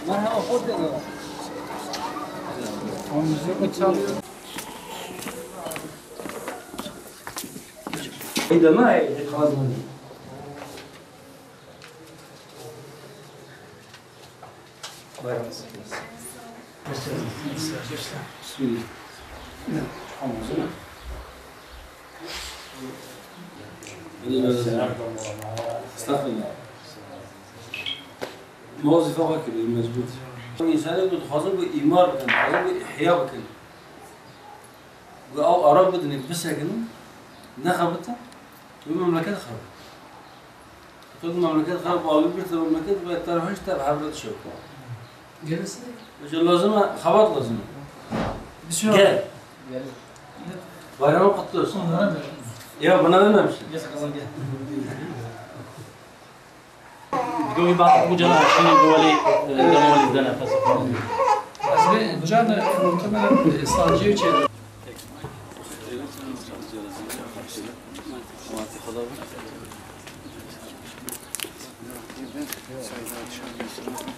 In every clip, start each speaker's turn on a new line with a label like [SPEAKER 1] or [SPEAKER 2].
[SPEAKER 1] مرحبا خود دیگه موسیقی çalıyor. İyi de ne? Kazandı. Bayramınız kutlu olsun. Bismillah. Hamdolsun. Estağfurullah. موظفة وكل مزبوط. الإنسان يقول خاصة بإمار بكن، خاصة بإحياء بكن. أو أراد بدنا بس كنا نخبطها والمملكة خرب. تقول المملكة خرب وعلى بيت المملكة بتروحش تبع حرب الشوك.
[SPEAKER 2] جلسة.
[SPEAKER 1] مش لازم خبط لازم.
[SPEAKER 2] بشو؟
[SPEAKER 1] جل. bayram kutlu olsun. Ya bana dememişsin.
[SPEAKER 3] بدون بعض وجنا عشان دولي دولي زنا فسخ.
[SPEAKER 2] أصل جانا مؤتمر استراتيجي كذا.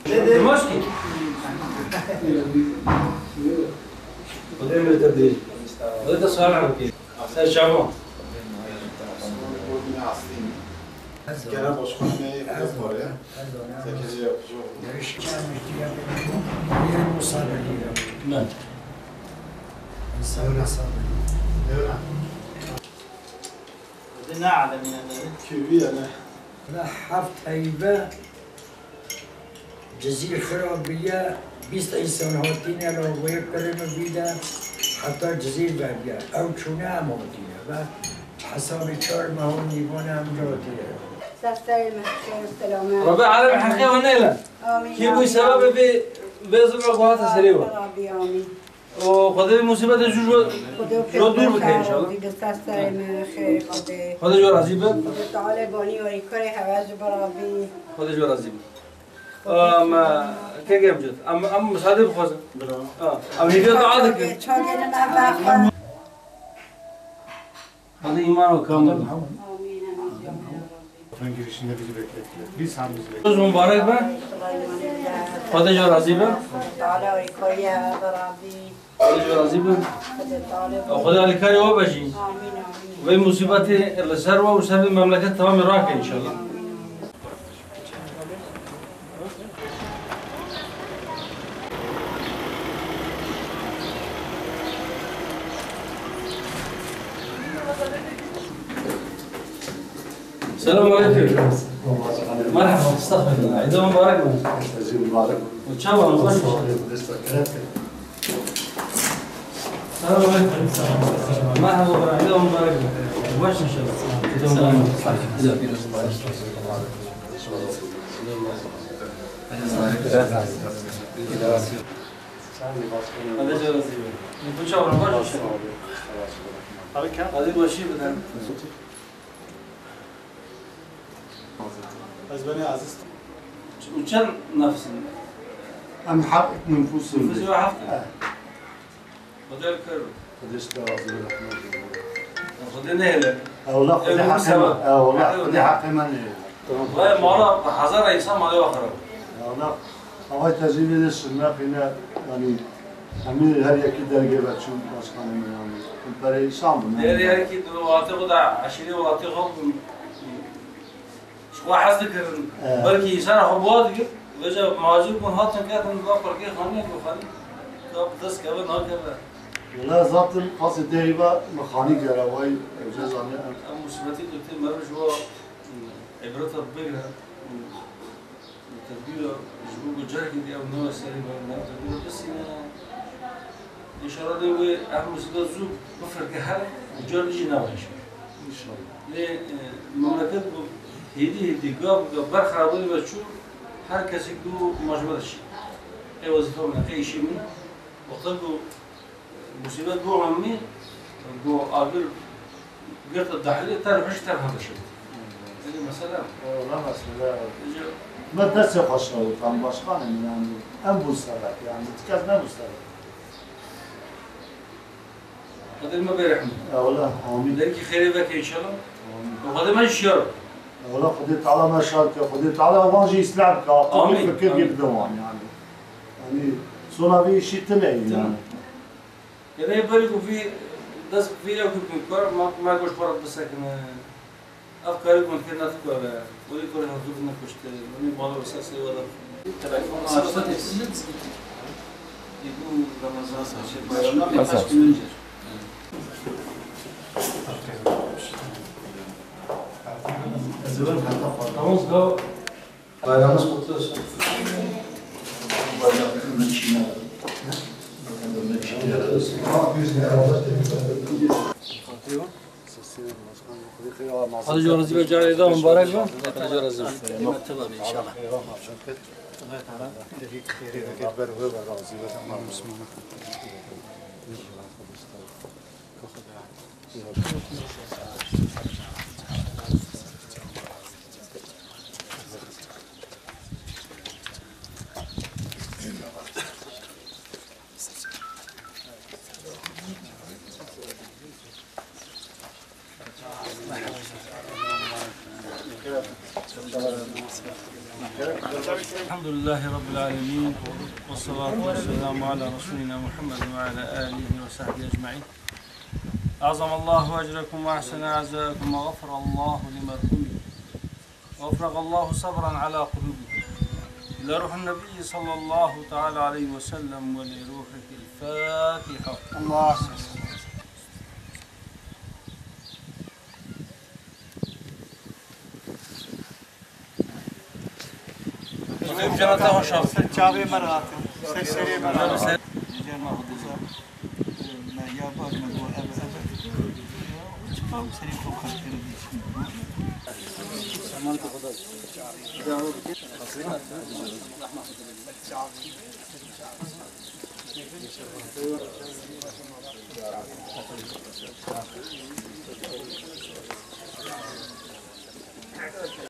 [SPEAKER 1] دمشقي. قدام التبديل. هذا صار عندي. أحسن شعبان.
[SPEAKER 4] Genel başkanlığı var ya. 8 yapıcı oldu.
[SPEAKER 1] نعم.
[SPEAKER 3] بدنا على من هذا.
[SPEAKER 4] Küvi yani.
[SPEAKER 5] لا حفت هيبة جزيرة خرابية 20 إنسان هاتينا لو ويكرم بيدا حتى جزيرة بابيا أو شونا موتينا با حساب شار ما هو نيفانا مجوتينا
[SPEAKER 1] ربع عالم حقيقة ونيلا. كيف سبب في بيزر وقوات سريوة. وخذي مصيبة الجوج جو دور بكين إن شاء الله. خذي جو رزيبة. خذي جو رزيبة. ما كيف جد؟ أم مساعدة بخوزة. أم هيدا تعادك. هذا إيمان وكامل.
[SPEAKER 4] Otelin girişinde bizi beklettiler. Biz hem bizi beklettik.
[SPEAKER 1] روز مبارك به خدا جو راضی به خدا جو راضی به خدا علی کاری و باشی و این مصیبت لسر و سر مملکت تمام راه که ان شاء الله. السلام عليكم. مرحبا استغفر الله. عيد مبارك.
[SPEAKER 4] Sizi mübarek.
[SPEAKER 1] ان شاء الله نخش. السلام عليكم. مرحبا عيد مبارك. وش ان شاء الله. عيد مبارك. هذا جالس. ان شاء الله وش ان شاء الله. هذه ماشي بدنا.
[SPEAKER 4] Az beni aziz.
[SPEAKER 1] وكم نفس
[SPEAKER 4] Hem hak nüfusun.
[SPEAKER 1] نفس واحد وذلك
[SPEAKER 4] Kardeş de razı
[SPEAKER 1] خذنا هلا
[SPEAKER 4] والله خذي حقي والله خذي حقي من
[SPEAKER 1] والله مرة حزر إنسان ما له آخر
[SPEAKER 4] والله هواي تجربة الشرنا فينا يعني همين هر يكيد درجة بتشوف başkanı yani perişan bu.
[SPEAKER 1] يعني كي دلوقتي قد عشرين وقتي خب شو حاسس ذكر بركي إنسان حبوات كده وجا مواجب من هات كده من ضاق بركي خانية كخاني كاب دس كابن هات كده
[SPEAKER 4] والله zaten fazla deriva mekanik yaravay cezanı.
[SPEAKER 1] مصيبتي قلت مرة شو عبرتها بقرها التدبير شو بجرك دي أو نوع سليم أو تدبير بس إن شاء الله ده أهم مصيبة زوج بفرق حال وجار يجي نوع إن شاء الله.
[SPEAKER 4] إن شاء الله.
[SPEAKER 1] ليه المملكات هدي قاب برخة أولي بتشو هر کسی دو مجبور شد. ای وظیفه من ای شی من وقتی دو مصیبت دو عمی دو آخر قرط الدحلی تعرفش تعرف شد. این مثلا.
[SPEAKER 4] نه مثلا. ما دست خشنه tam başkanım yani en bu sebep yani tıkaz ne bu sebep?
[SPEAKER 1] قدر ما بيرحم
[SPEAKER 4] والله آمين.
[SPEAKER 1] ذلك خير بك إن شاء الله وقدر ما يشير
[SPEAKER 4] والله خدي تعالى ما شارك خدي تعالى واجي يسلعك
[SPEAKER 1] آمين.
[SPEAKER 4] فكر جيب دوام يعني صنع في شيء تمام يعني
[SPEAKER 1] يعني يبالغوا في دس في يوم كار ما يقولش فرق بس لكن أفكاري ممكن نذكر ولي كل هذول نكشت من بعض الأساسي ولا تلفون يقول رمضان
[SPEAKER 6] أساس.
[SPEAKER 4] Bayramımız kutlu olsun.
[SPEAKER 2] هذا جو رزق جاري ده مبارك له هذا جو رزق تمام ان شاء الله
[SPEAKER 1] الحمد لله رب العالمين والصلاة والسلام على رسولنا محمد وعلى آله وصحبه أجمعين. أعظم الله أجركم وأحسن أعزائكم وغفر الله لمرحومكم وأفرغ الله صبرا على قلوبكم إلى روح النبي صلى الله تعالى عليه وسلم ولروحك الفاتحة. الله جنته وشر
[SPEAKER 7] چاوی مراتب سری مراتب ما يابا ما هو سری تو خاطر